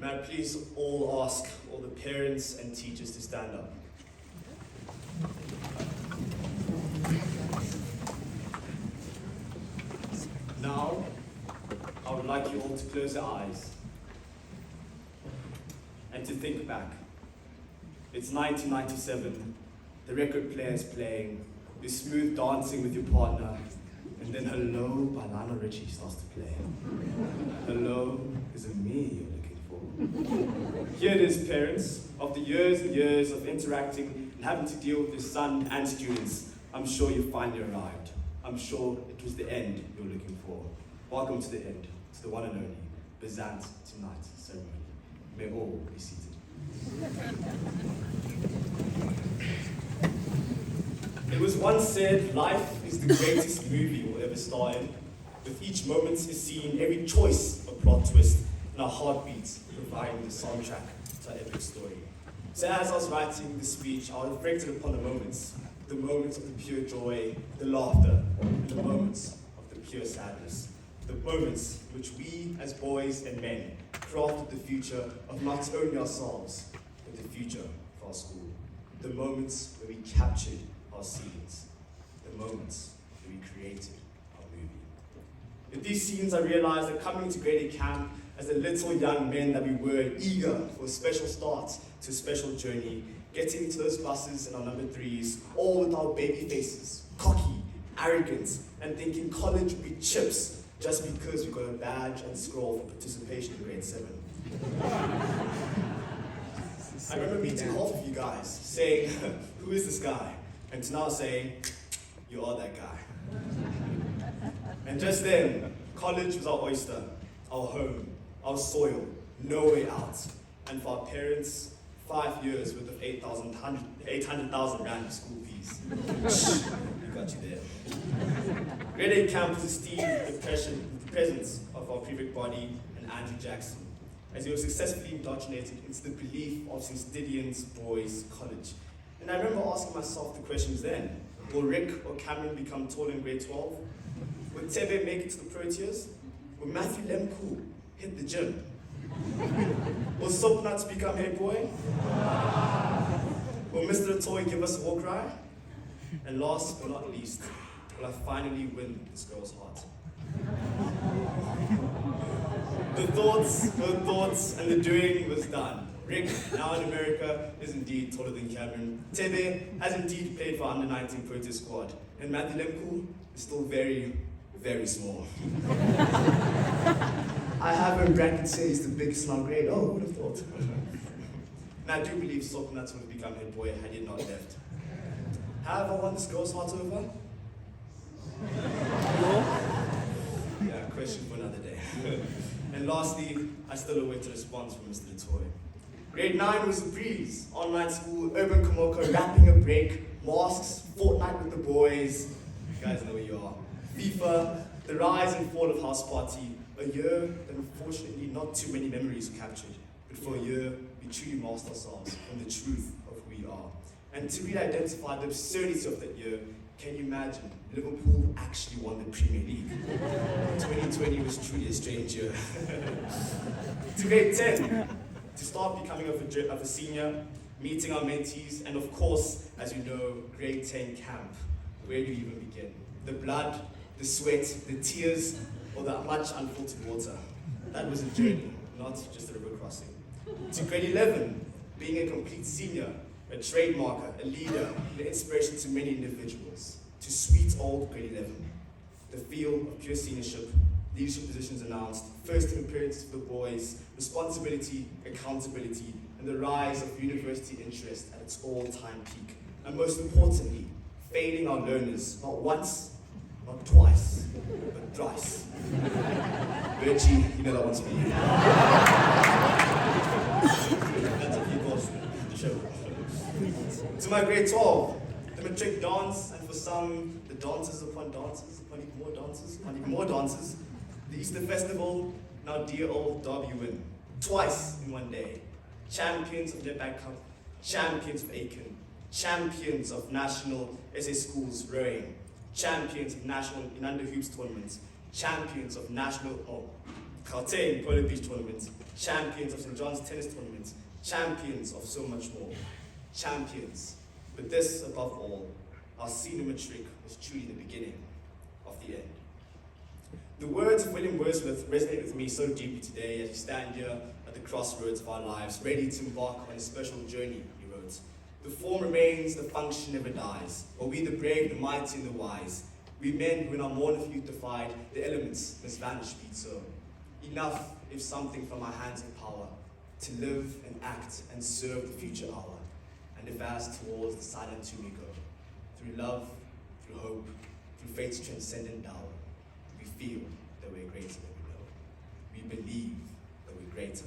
May I please all ask all the parents and teachers to stand up. Now, I would like you all to close your eyes and to think back. It's 1997, the record player is playing, you're smooth dancing with your partner, and then Hello by Lionel Richie starts to play. Hello, is it me you're looking for? Here it is, parents. After years and years of interacting and having to deal with your son and students, I'm sure you finally arrived. I'm sure it was the end you're looking for. Welcome to the end, to the one and only Bazant To Knight ceremony. May all be seated. It was once said, life is the greatest movie we'll ever star in. With each moment is seen, every choice a plot twist, and our heartbeats providing the soundtrack to our epic story. So as I was writing this speech, I reflected upon the moments of the pure joy, the laughter, and the moments of the pure sadness. The moments in which we, as boys and men, crafted the future of not only ourselves, but the future of our school. The moments where we captured our scenes, the moments where we created our movie. In these scenes, I realized that coming to grade 8 camp as the little young men that we were, eager for a special start to a special journey, getting into those buses and our number 3s, all with our baby faces, cocky, arrogant, and thinking college would be chips just because we got a badge and scroll for participation in grade 7. I remember meeting half of you guys, saying, who is this guy? And to now saying, you are that guy. And just then, college was our oyster, our home, our soil, no way out. And for our parents, 5 years worth of 800,000 rand school fees. We got you there. Grade 8 camp was esteemed with the presence of our prefect body and Andrew Jackson, as he was successfully indoctrinated into the belief of Stithians Boys College. And I remember asking myself the questions then. Will Rick or Cameron become tall in grade 12? Will Tebe make it to the Proteas? Will Matthew Lemcool hit the gym? Will Sopnuts become head boy? Will Mr. Toy give us a war cry? And last but not least, will I finally win this girl's heart? The thoughts, and the doing was done. Rick, now in America, is indeed taller than Cameron. Tebe has indeed played for under 19 Protea squad. And Matthew Lemcool is still very, very small. I have a bracket say he's the biggest in our grade. Oh, who would have thought? And I do believe Sopnuts would have become head boy had he not left. Have I won this girl's heart over? Yeah, question for another day. And lastly, I still await a response from Mr. Latoy. Grade 9 was a breeze. Online school, urban Komoko, rapping a break, masks, Fortnite with the boys. You guys know where you are. FIFA, the rise and fall of House Party. A year that unfortunately not too many memories were captured. But for a year, we truly masked ourselves from the truth of who we are. And to really identify the absurdity of that year, can you imagine? Liverpool actually won the Premier League. 2020 was truly a strange year. To grade 10, to start becoming of a senior, meeting our mentees, and of course, as you know, grade 10 camp. Where do you even begin? The blood, the sweat, the tears, or the much unfiltered water. That was a journey, not just a river crossing. To grade 11, being a complete senior, a trademarker, a leader, an inspiration to many individuals. To sweet old grade 11, the feel of pure seniorship, leadership positions announced, first team appearances for the boys, responsibility, accountability, and the rise of university interest at its all-time peak. And most importantly, failing our learners, not once, not twice, but thrice. Virgie, you know that one's for you. That's a few calls to show. To my grade 12, the matric dance, and for some, the dances upon dances, upon even more dances, upon even more dances. The Easter Festival, now dear old Derby win. Twice in one day. Champions of Netbank Cup, champions of Aiken, champions of national SA schools rowing, champions of national in under hoops tournaments, champions of national Gauteng Polo Beach tournament, champions of St. John's tennis tournament, champions of so much more, champions. But this, above all, our senior matric was truly the beginning of the end. The words of William Wordsworth resonate with me so deeply today as we stand here at the crossroads of our lives, ready to embark on a special journey, he wrote. The form remains, the function never dies. Are we the brave, the mighty, and the wise? We men who in our morn of youth defied, the elements must vanish, be so. Enough if something from our hands of power, to live and act and serve the future hour, and advance towards the silent tomb we go. Through love, through hope, through faith's transcendent dower, we feel that we're greater than we know. We believe that we're greater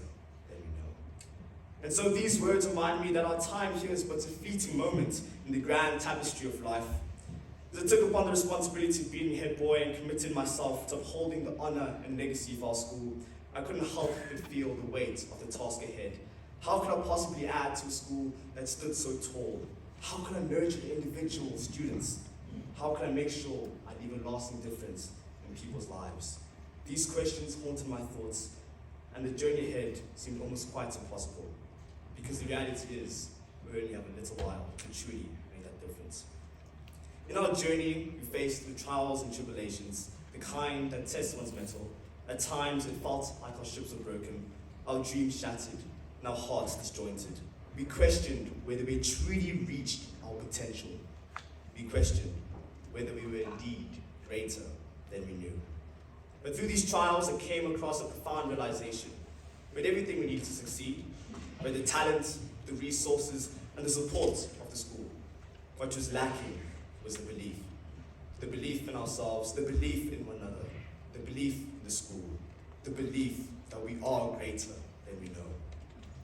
than we know. And so these words remind me that our time here is but a fleeting moment in the grand tapestry of life. As I took upon the responsibility of being head boy and committed myself to upholding the honor and legacy of our school, I couldn't help but feel the weight of the task ahead. How could I possibly add to a school that stood so tall? How could I nurture individual students? How could I make sure I leave a lasting difference in people's lives? These questions haunted my thoughts, and the journey ahead seemed almost quite impossible, because the reality is we only have a little while to truly make that difference. In our journey, we faced with trials and tribulations, the kind that test one's mettle. At times, it felt like our ships were broken, our dreams shattered, and our hearts disjointed. We questioned whether we truly reached our potential. We questioned whether we were indeed greater than we knew. But through these trials, I came across a profound realization. We had everything we needed to succeed. We had the talent, the resources, and the support of the school. What was lacking was the belief. The belief in ourselves, the belief in one another, the belief in the school, the belief that we are greater than we know.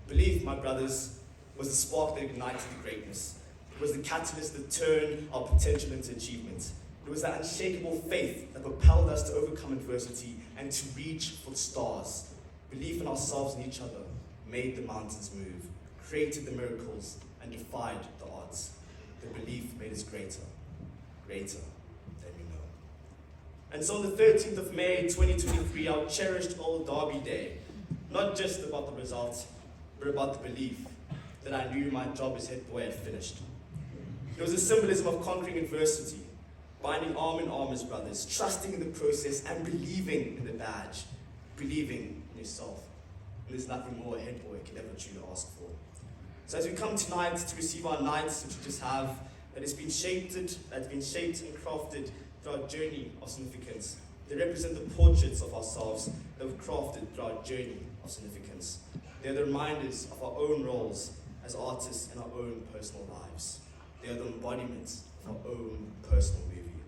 Belief, my brothers, was the spark that ignited the greatness. It was the catalyst that turned our potential into achievement. It was that unshakable faith that propelled us to overcome adversity and to reach for the stars. Belief in ourselves and each other made the mountains move, created the miracles, and defied the odds. The belief made us greater than we know. And so on the 13th of May, 2023, our cherished old Derby Day, not just about the result, but about the belief that I knew my job as head boy had finished. It was a symbolism of conquering adversity, binding arm in arm as brothers, trusting in the process and believing in the badge, believing in yourself. And there's nothing more a head boy could ever truly ask for. So as we come tonight to receive our nights, which we just have, that has been shaped and crafted through our journey of significance. They represent the portraits of ourselves that we've crafted through our journey of significance. They are the reminders of our own roles as artists in our own personal lives. They are the embodiments of our own personal movie.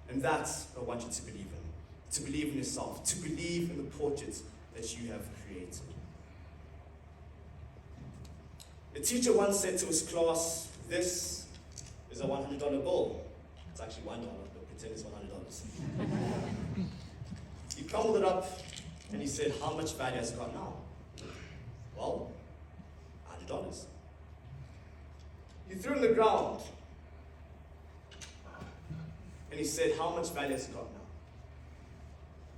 And that's what I want you to believe in yourself, to believe in the portraits that you have created. A teacher once said to his class, "This is a $100 bill." It's actually $1, but pretend it's $100. He crumbled it up and he said, "How much value has it got now?" "Well, $100. He threw it on the ground and he said, "How much value has it got now?"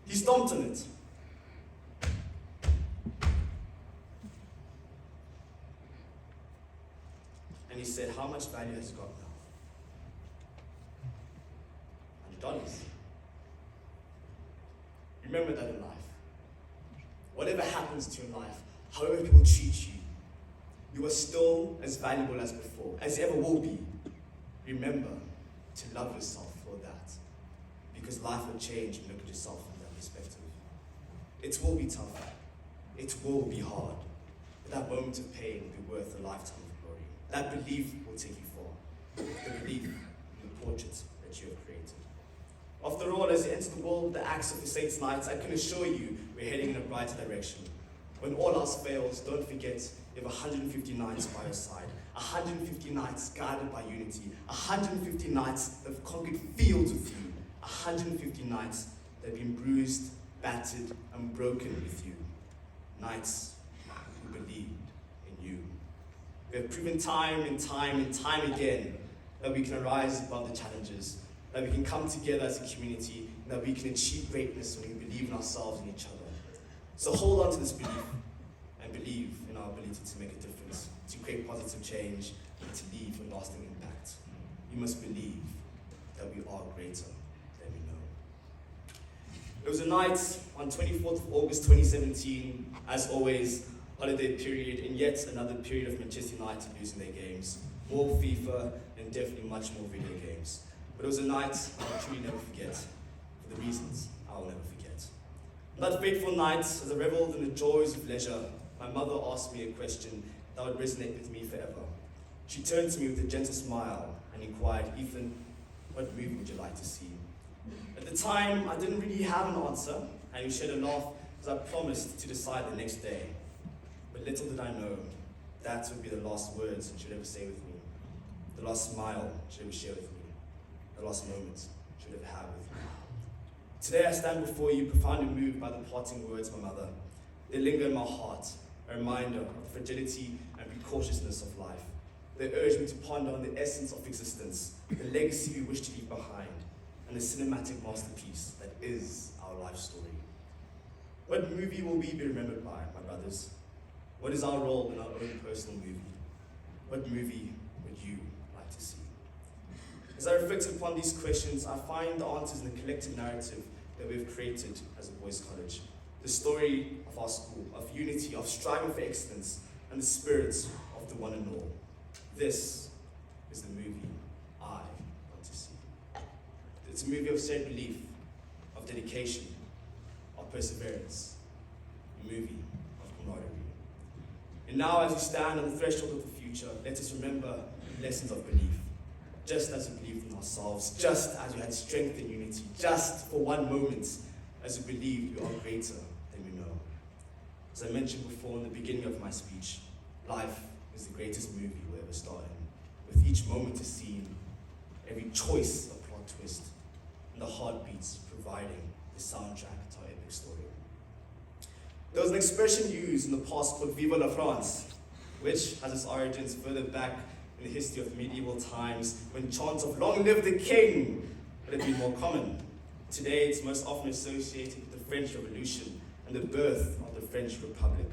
He stomped on it. And he said, "How much value has it got now?" $100. Remember that in life. Whatever happens to you in life, however people treat you, you are still as valuable as before, as you ever will be. Remember to love yourself for that, because life will change when you look at yourself from that perspective. It will be tough. It will be hard. But that moment of pain will be worth a lifetime of glory. That belief will take you far. The belief in the portraits that you have created. After all, as you enter the world, the acts of the Saints' Knights, I can assure you we're heading in the right direction. When all else fails, don't forget you have 150 knights by your side. 150 knights guided by unity. 150 knights that have conquered fields with you. 150 knights that have been bruised, battered, and broken with you. Knights who believed in you. We have proven time and time again that we can rise above the challenges, that we can come together as a community, and that we can achieve greatness when we believe in ourselves and each other. So hold on to this belief and believe in our ability to make a difference, to create positive change, and to leave a lasting impact. You must believe that we are greater than we know. It was a night on 24th of August 2017, as always, holiday period, and yet another period of Manchester United losing their games. More FIFA, and definitely much more video games. But it was a night I'll truly never forget, for the reasons I will never forget. On that fateful night, as I reveled in the joys of leisure, my mother asked me a question that would resonate with me forever. She turned to me with a gentle smile and inquired, "Ethan, what movie would you like to see?" At the time, I didn't really have an answer, and we shared a laugh as I promised to decide the next day. But little did I know, that would be the last words she would ever say with me, the last smile she would share with me, the last moment she would ever have with me. Today I stand before you profoundly moved by the parting words of my mother. They linger in my heart, a reminder of the fragility and precautiousness of life. They urge me to ponder on the essence of existence, the legacy we wish to leave behind, and the cinematic masterpiece that is our life story. What movie will we be remembered by, my brothers? What is our role in our own personal movie? What movie would you like to see? As I reflect upon these questions, I find the answers in the collective narrative that we've created as a boys' college. The story of our school, of unity, of striving for excellence, and the spirit of the one and all. This is the movie I want to see. It's a movie of shared belief, of dedication, of perseverance, a movie of camaraderie. And now, as we stand on the threshold of the future, let us remember lessons of belief. Just as we believed in ourselves, just as we had strength in unity, just for one moment, as we believed we are greater than we know. As I mentioned before in the beginning of my speech, life is the greatest movie we'll ever star in, with each moment a scene, every choice a plot twist, and the heartbeats providing the soundtrack to our epic story. There was an expression used in the past called "Vive la France," which has its origins further back in the history of medieval times, when chants of "Long live the King" would have been more common. Today, it's most often associated with the French Revolution and the birth of the French Republic.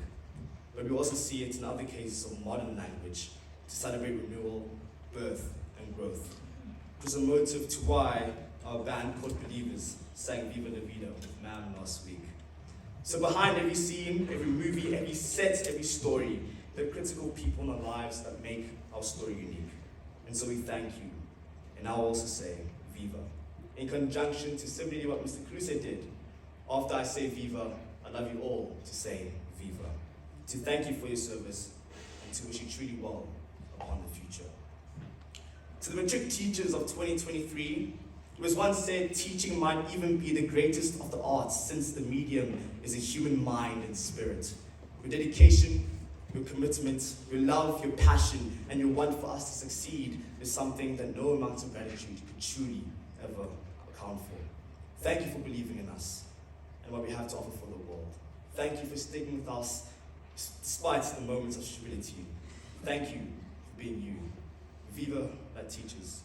But we also see it in other cases of modern language to celebrate renewal, birth, and growth. It was a motive to why our band called Believers sang "Viva la Vida" with Ma'am last week. So behind every scene, every movie, every set, every story, there are critical people in our lives that make our story unique. And so we thank you. And I'll also say Viva, in conjunction to similarly what Mr. Kruse did. After I say Viva, I love you all to say Viva. To thank you for your service and to wish you truly well upon the future. To the matric teachers of 2023, it was once said teaching might even be the greatest of the arts, since the medium is a human mind and spirit. Your dedication, your commitment, your love, your passion, and your want for us to succeed is something that no amount of gratitude could truly ever account for. Thank you for believing in us and what we have to offer for the world. Thank you for sticking with us despite the moments of stability. Thank you for being you. Viva la teachers.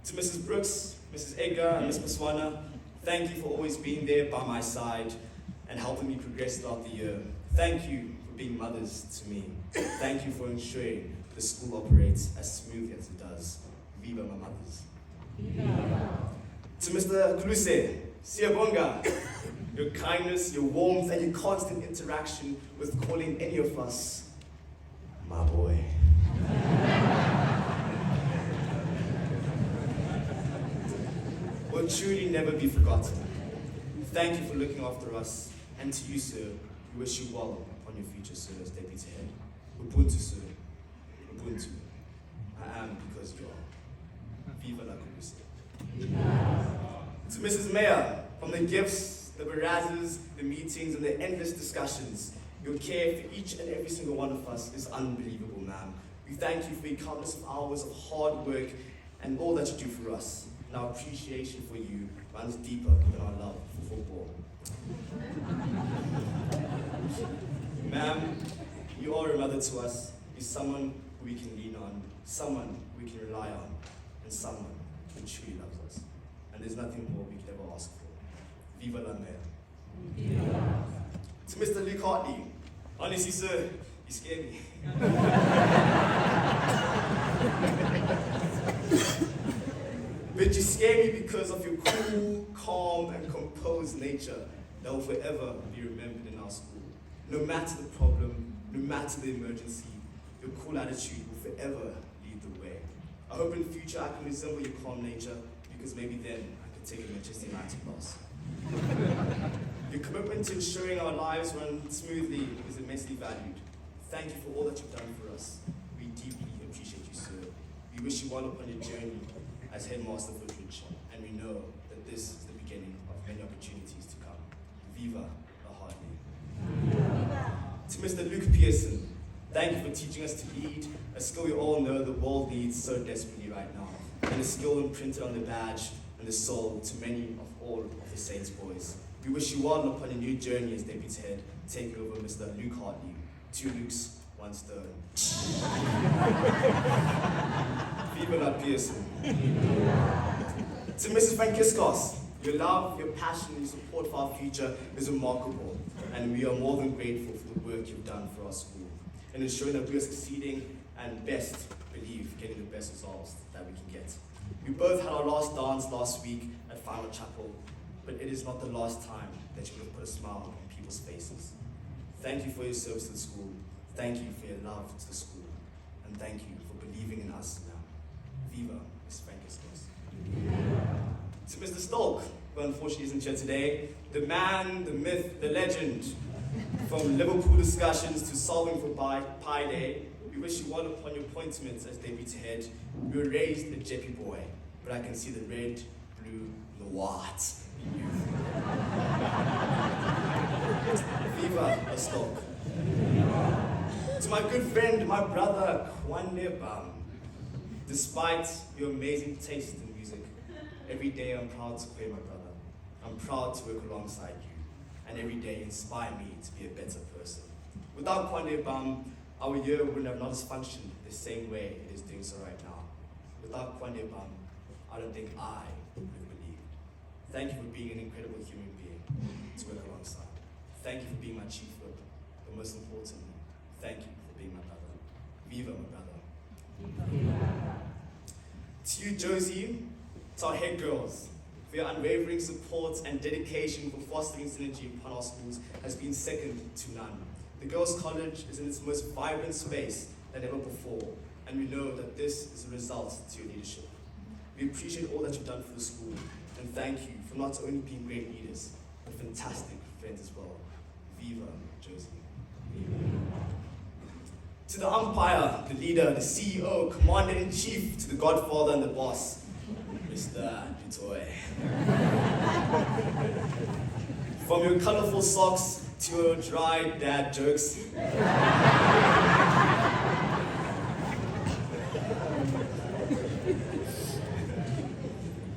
To Mrs. Brooks, Mrs. Edgar, and Ms. Maswana, thank you for always being there by my side and helping me progress throughout the year. Thank you for being mothers to me. Thank you for ensuring the school operates as smoothly as it does. Viva my mothers. Viva. To Mr. Kluse, Siyabonga, your kindness, your warmth, and your constant interaction with calling any of us my boy. Will truly never be forgotten. Thank you for looking after us, and to you, sir, we wish you well upon your future, sir, as deputy head. Ubuntu, sir. Ubuntu. I am because you are. Viva la Kubuse. To Mrs. Mayor, from the gifts, the barazzas, the meetings, and the endless discussions, your care for each and every single one of us is unbelievable, ma'am. We thank you for your countless hours of hard work and all that you do for us. And our appreciation for you runs deeper than our love for football. Ma'am, you are a mother to us. You're someone who we can lean on, someone who we can rely on, and someone who truly loves us. And there's nothing more we could ever ask for. Viva la Mayor. To Mr. Luke Hartley, honestly, sir, you scared me. But you scare me because of your cool, calm, and composed nature that will forever be remembered in our school. No matter the problem, no matter the emergency, your cool attitude will forever lead the way. I hope in the future I can resemble your calm nature, because maybe then I could take a Manchester United class. Your commitment to ensuring our lives run smoothly is immensely valued. Thank you for all that you've done for us. We deeply appreciate you, sir. We wish you well upon your journey as Headmaster Footridge, and we know that this is the beginning of many opportunities to come. Viva la Hartley. To Mr. Luke Pearson, thank you for teaching us to lead, a skill we all know the world needs so desperately right now, and a skill imprinted on the badge and the soul to many of all of the Saints boys. We wish you well upon a new journey as Deputy Head, taking over Mr. Luke Hartley. 2 Lukes, 1 stone. Viva la Pearson. To Mrs. Franciscos, your love, your passion, and your support for our future is remarkable, and we are more than grateful for the work you've done for our school, and ensuring that we are succeeding and best believe getting the best results that we can get. We both had our last dance last week at Final Chapel, but it is not the last time that you will put a smile on people's faces. Thank you for your service to the school, thank you for your love to the school, and thank you for believing in us now. Viva, Ms. Franciscos. To Mr. Stolk, who unfortunately isn't here today, the man, the myth, the legend, from Liverpool discussions to solving for Pi Day, we wish you well upon your appointments as Deputy Head. You were raised a Jeppy boy, but I can see the red, blue, and the white in you. Viva a Stolk. To my good friend, my brother, Kwande Bam. Despite your amazing taste in music, every day I'm proud to play my brother. I'm proud to work alongside you, and every day inspire me to be a better person. Without Kwande Bam, our year wouldn't have not functioned the same way it is doing so right now. Without Kwande Bam, I don't think I would have believed. Thank you for being an incredible human being to work alongside. Thank you for being my chief whip, but most importantly, thank you for being my brother. Viva, my brother. To you, Josie, to our head girls, for your unwavering support and dedication for fostering synergy upon our schools has been second to none. The Girls' College is in its most vibrant space than ever before, and we know that this is a result to your leadership. We appreciate all that you've done for the school, and thank you for not only being great leaders, but fantastic friends as well. Viva, Josie. To the umpire, the leader, the CEO, commander-in-chief, to the godfather and the boss, Mr. Dutoy. From your colorful socks to your dry dad jokes.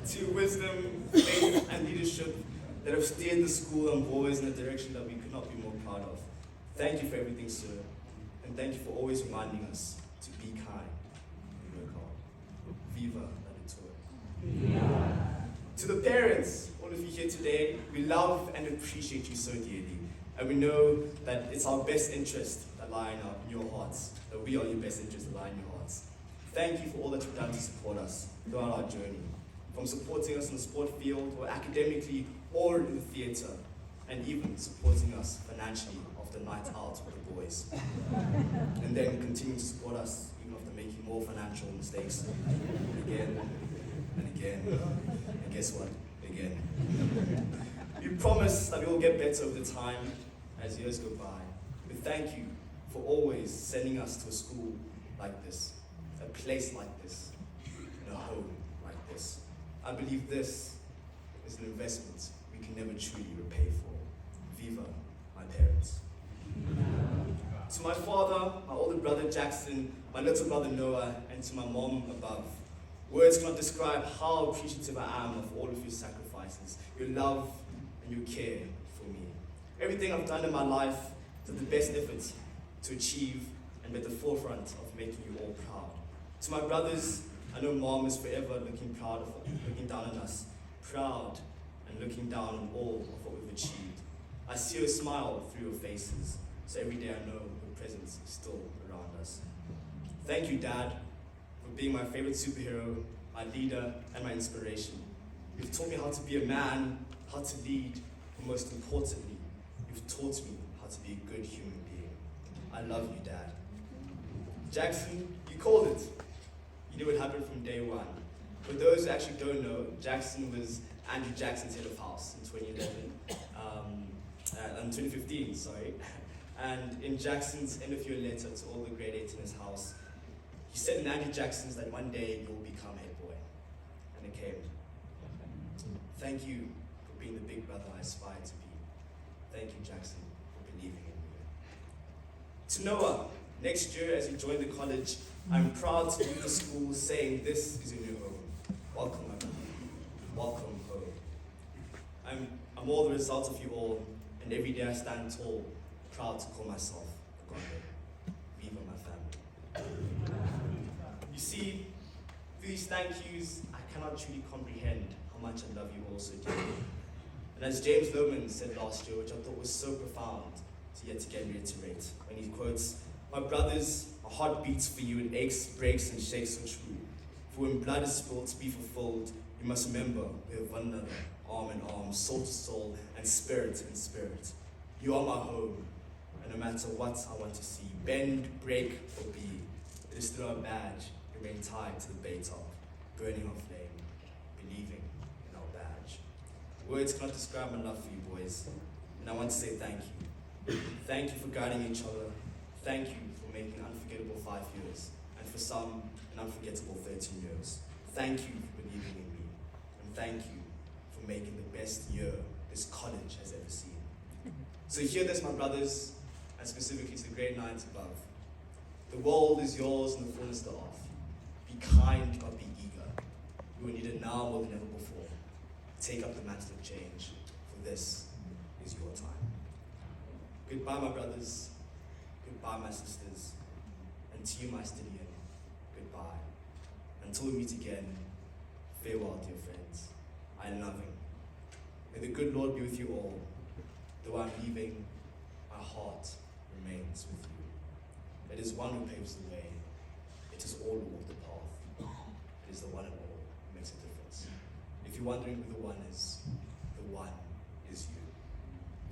To wisdom, faith, and leadership that have steered the school and boys in a direction that we could not be more proud of. Thank you for everything, sir. And thank you for always reminding us to be kind and work hard. Viva Valedictory. To the parents, all of you here today, we love and appreciate you so dearly. And we know that it's our best interest that lie in your hearts, that we are your best interests that lie in your hearts. Thank you for all that you've done to support us throughout our journey, from supporting us in the sport field or academically or in the theatre, and even supporting us financially after night out with the boys. And then continue to support us even after making more financial mistakes again and again. And guess what? Again. We promise that we will get better over time as years go by. We thank you for always sending us to a school like this, a place like this, and a home like this. I believe this is an investment we can never truly repay for. Viva, my parents. To my father, my older brother Jackson, my little brother Noah, and to my mom above, words cannot describe how appreciative I am of all of your sacrifices, your love, and your care for me. Everything I've done in my life is the best efforts to achieve and be at the forefront of making you all proud. To my brothers, I know Mom is forever looking down on us, proud and looking down on all of what we've achieved. see your smile through your faces, so every day I know your presence is still around us. Thank you, Dad, for being my favorite superhero, my leader, and my inspiration. You've taught me how to be a man, how to lead, but most importantly, you've taught me how to be a good human being. I love you, Dad. Jackson, you called it. You knew it happened from day one. For those who actually don't know, Jackson was Andrew Jackson's head of house in 2015, sorry. And in Jackson's end of year letter to all the grade 8 in his house, he said in Andrew Jackson's that one day you'll become head boy. And it came. Thank you for being the big brother I aspire to be. Thank you, Jackson, for believing in me. To Noah, next year as you join the college, I'm proud to leave the school saying this is your new home. Welcome, my brother. Welcome home. I'm all the result of you all, and every day I stand tall, proud to call myself a Gondo. Viva my family. You see, through these thank yous, I cannot truly comprehend how much I love you all so dearly. And as James Loman said last year, which I thought was so profound to yet again reiterate, when he quotes, "My brothers, my heart beats for you, it aches, breaks, and shakes so true. For when blood is spilled to be fulfilled, you must remember we have one another, arm in arm, soul to soul, and spirit in spirit. You are my home, and no matter what I want to see, bend, break, or be, it is through our badge, remain tied to the bay top, burning our flame, believing in our badge. Words cannot describe my love for you, boys, and I want to say thank you. Thank you for guiding each other. Thank you for making an unforgettable 5 years, and for some, an unforgettable 13 years. Thank you for believing in me, and thank you for making the best year this college has ever seen. So hear this, my brothers, and specifically to the grade 9s above. The world is yours and the fullness thereof. Be kind, but be eager. You will need it now more than ever before. Take up the mantle of change, for this is your time. Goodbye, my brothers. Goodbye, my sisters. And to you, my Stithian, goodbye. Until we meet again, farewell, dear friends. I am loving. May the good Lord be with you all. Though I'm leaving, my heart remains with you. It is one who paves the way. It is all who walk the path. It is the one and all who makes a difference. If you're wondering who the one is you.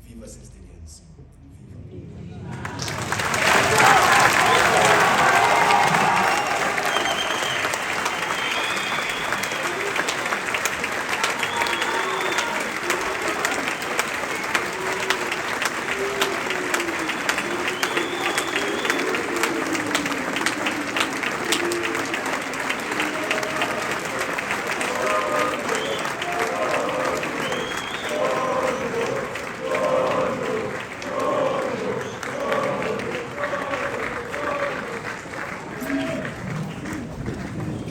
Viva Stithians.